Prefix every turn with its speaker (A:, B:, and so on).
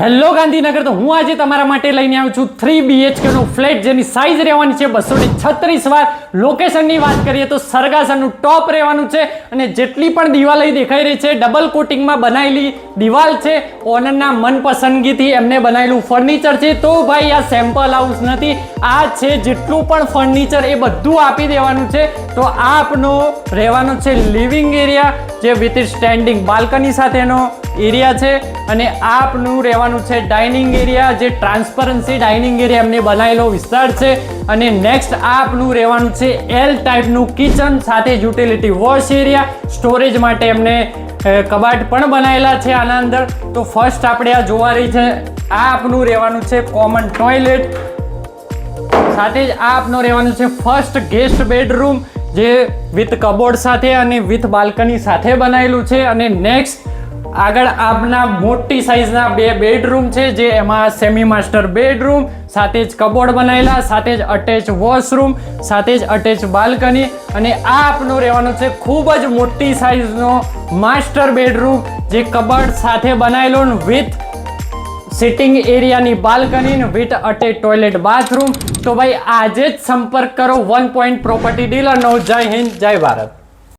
A: Hello Gandhinagar, તો હું આજે તમારા માટે લઈને આવ્યો છું 3 BHK નો ફ્લેટ જેની સાઇઝ રહેવાની છે 236 વાર. લોકેશનની વાત કરીએ તો સરગાસાનું ટોપ રહેવાનું છે અને જેટલી પણ દિવાલ અહીં દેખાઈ રહી છે ડબલ કોટિંગમાં બનાવેલી દિવાલ છે. ઓનરના મનપસંદગીથી એમને બનાવેલું ફર્નિચર છે. તો ભાઈ આ સેમ્પલ હાઉસ નથી, આ છે જેટલું પણ ફર્નિચર એ બધું આપી દેવાનું છે. તો આ આપનો રહેવાનો છે લિવિંગ એરિયા જે વિથ સ્ટેન્ડિંગ બાલ્કની સાથેનો એરિયા છે અને આપનું રહેવાનું છે ડાઇનિંગ એરિયા જે ટ્રાન્સપરન્સી ડાઇનિંગ એરિયા એમને બનાવેલો વિસ્તાર છે. અને નેક્સ્ટ આપનું રહેવાનું છે એલ ટાઈપનું કિચન સાથે યુટિલિટી વોશ એરિયા, સ્ટોરેજ માટે એમને કબાટ પણ બનાવેલા છે આના અંદર. તો ફર્સ્ટ આપણે આ જોવા રહી છે આ આપનું રહેવાનું છે કોમન ટોયલેટ, સાથે જ આ આપનું રહેવાનું છે ફર્સ્ટ ગેસ્ટ બેડરૂમ જે વિથ કબોર્ડ સાથે અને વિથ બાલ્કની સાથે બનાવેલું છે. અને નેક્સ્ટ આગળ આપના મોટી સાઇઝના 2 બેડરૂમ છે જે એમાં સેમી માસ્ટર બેડરૂમ સાથે જ કબોર્ડ બનાવેલા, સાથે જ અટેચ વોશરૂમ, સાથે જ અટેચ બાલ્કની. અને આ આપનો રહેવાનો છે ખૂબ જ મોટી સાઇઝનો માસ્ટર બેડરૂમ જે કબોર્ડ સાથે બનાવેલો વિથ સિટિંગ એરિયાની balcony with attach toilet bathroom. તો ભાઈ આજે જ સંપર્ક કરો 1 પોઈન્ટ પ્રોપર્ટી ડીલરનો. જય હિન્દ, જય ભારત.